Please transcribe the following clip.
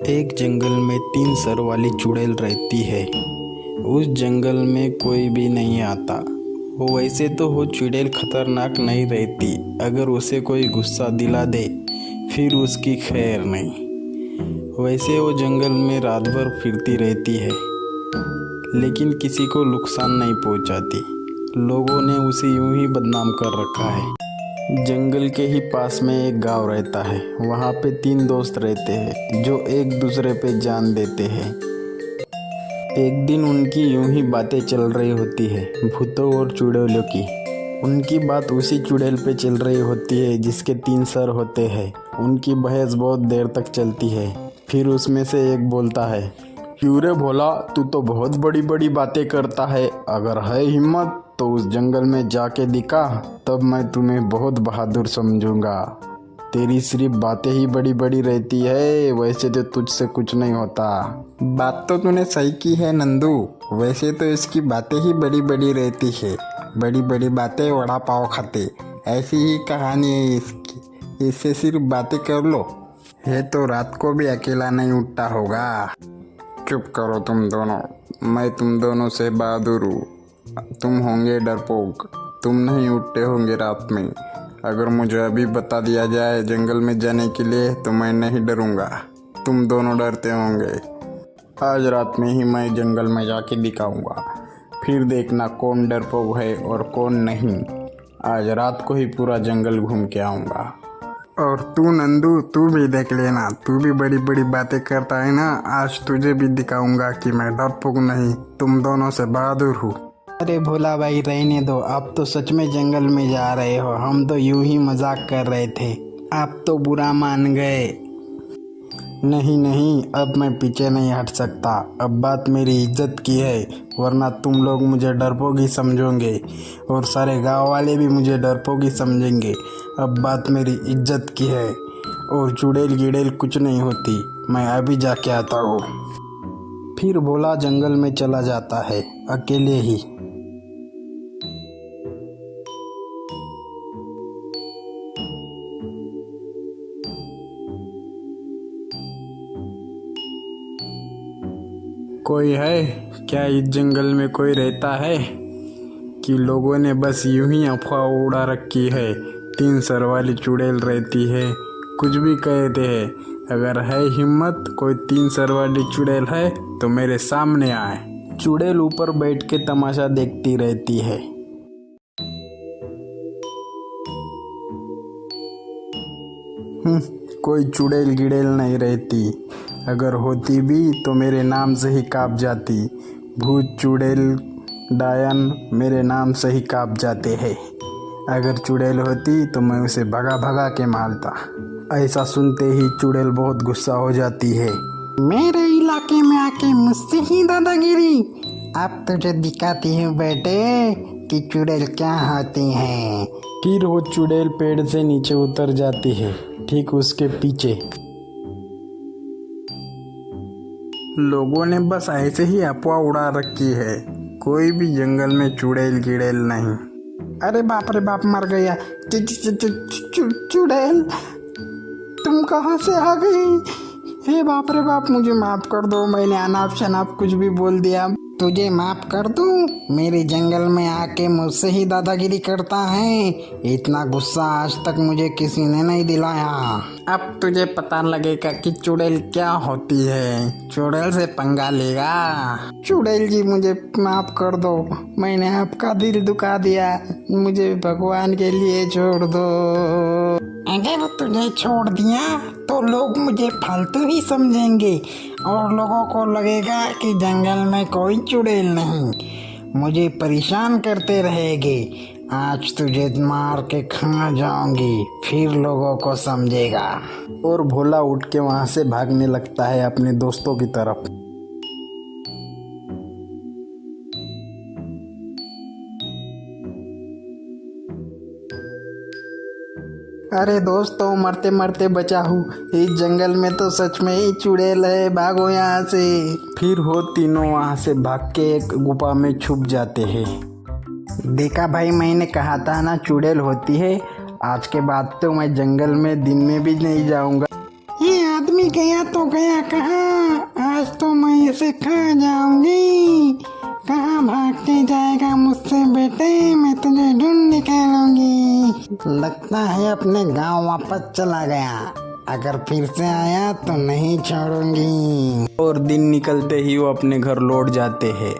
एक जंगल में 3 सर वाली चुड़ैल रहती है। उस जंगल में कोई भी नहीं आता। वो वैसे तो वो चुड़ैल खतरनाक नहीं रहती, अगर उसे कोई गुस्सा दिला दे फिर उसकी खैर नहीं। वैसे वो जंगल में रात भर फिरती रहती है, लेकिन किसी को नुकसान नहीं पहुंचाती। लोगों ने उसे यूं ही बदनाम कर रखा है। जंगल के ही पास में एक गांव रहता है। वहाँ पे 3 दोस्त रहते हैं जो एक दूसरे पे जान देते हैं। एक दिन उनकी यूं ही बातें चल रही होती है, भूतों और चुड़ैलों की। उनकी बात उसी चुड़ैल पे चल रही होती है जिसके 3 सर होते हैं। उनकी बहस बहुत देर तक चलती है। फिर उसमें से एक बोलता है, क्यों रे भोला, तू तो बहुत बड़ी बड़ी बातें करता है। अगर है हिम्मत तो उस जंगल में जाके दिखा, तब मैं तुम्हें बहुत बहादुर समझूंगा। तेरी सिर्फ बातें ही बड़ी बड़ी रहती है, वैसे तो तुझसे कुछ नहीं होता। बात तो तूने सही की है नंदू, वैसे तो इसकी बातें ही बड़ी बड़ी रहती है। बड़ी बड़ी बातें वड़ा पाव खाते, ऐसी ही कहानी है इसकी। इससे सिर्फ बातें कर लो, ये तो रात को भी अकेला नहीं उठता होगा। चुप करो तुम दोनों, मैं तुम दोनों से बहादुर हूँ। तुम होंगे डरपोक, तुम नहीं उठते होंगे रात में। अगर मुझे अभी बता दिया जाए जंगल में जाने के लिए तो मैं नहीं डरूंगा, तुम दोनों डरते होंगे। आज रात में ही मैं जंगल में जाके दिखाऊंगा, फिर देखना कौन डरपोक है और कौन नहीं। आज रात को ही पूरा जंगल घूम के आऊँगा। और तू नंदू, तू भी देख लेना, तू भी बड़ी बड़ी बातें करता है ना। आज तुझे भी दिखाऊंगा कि मैं डरपोक नहीं, तुम दोनों से बहादुर हूँ। अरे भोला भाई, रहने दो, आप तो सच में जंगल में जा रहे हो। हम तो यूं ही मजाक कर रहे थे, आप तो बुरा मान गए। नहीं नहीं, अब मैं पीछे नहीं हट सकता। अब बात मेरी इज्जत की है, वरना तुम लोग मुझे डरपोक ही समझोगे और सारे गांव वाले भी मुझे डरपोक ही समझेंगे। अब बात मेरी इज्जत की है और चुड़ैल गिड़ैल कुछ नहीं होती। मैं अभी जाके आता हूँ। फिर भोला जंगल में चला जाता है, अकेले ही। कोई है क्या इस जंगल में? कोई रहता है कि लोगों ने बस यूं ही अफवाह उड़ा रखी है? 3 सर वाली चुड़ैल रहती है, कुछ भी कहते हैं। अगर है हिम्मत, कोई 3 सर वाली चुड़ैल है तो मेरे सामने आए। चुड़ैल ऊपर बैठ के तमाशा देखती रहती है। कोई चुड़ैल गिड़ैल नहीं रहती, अगर होती भी तो मेरे नाम से ही काँप जाती। भूत चुड़ैल डायन मेरे नाम से ही काँप जाते हैं। अगर चुड़ैल होती तो मैं उसे भगा भगा के मारता। ऐसा सुनते ही चुड़ैल बहुत गुस्सा हो जाती है। मेरे इलाके में आके मुझसे ही दादागिरी, अब तुझे दिखाती हूँ बेटे कि चुड़ैल क्या होती हैं। फिर वो चुड़ैल पेड़ से नीचे उतर जाती है। ठीक उसके पीछे लोगों ने बस ऐसे ही अफवाह उड़ा रखी है, कोई भी जंगल में चुड़ैल गिड़ैल नहीं। अरे बाप रे बाप, मर गया। चुड़ैल तुम कहाँ से आ गई? हे बाप रे बाप, मुझे माफ कर दो, मैंने अनाप शनाप कुछ भी बोल दिया। तुझे माफ कर दूं? मेरे जंगल में आके मुझसे ही दादागिरी करता है। इतना गुस्सा आज तक मुझे किसी ने नहीं दिलाया। अब तुझे पता लगेगा कि चुड़ैल क्या होती है। चुड़ैल से पंगा लेगा। चुड़ैल जी, मुझे माफ कर दो, मैंने आपका दिल दुखा दिया, मुझे भगवान के लिए छोड़ दो। अगर तुझे छोड़ दिया तो लोग मुझे फालतू ही समझेंगे और लोगों को लगेगा कि जंगल में कोई चुड़ैल नहीं, मुझे परेशान करते रहेंगे। आज तुझे मार के खा जाऊंगी, फिर लोगों को समझेगा। और भोला उठ के वहां से भागने लगता है अपने दोस्तों की तरफ। अरे दोस्तों, मरते मरते बचा हूँ। इस जंगल में तो सच में ही चुड़ैल है, भागो यहाँ से। फिर वो तीनों वहाँ से भाग के एक गुफा में छुप जाते हैं। देखा भाई, मैंने कहा था ना चुड़ैल होती है। आज के बाद तो मैं जंगल में दिन में भी नहीं जाऊंगा। ये आदमी भाई गया तो गया कहाँ, आज तो मैं इसे खा जाऊंगी। कहाँ भागते जाएगा मुझसे बेटे, मैं तुझे ढूंढ निकालूंगी। लगता है अपने गांव वापस चला गया, अगर फिर से आया तो नहीं छोड़ूंगी। और दिन निकलते ही वो अपने घर लौट जाते हैं।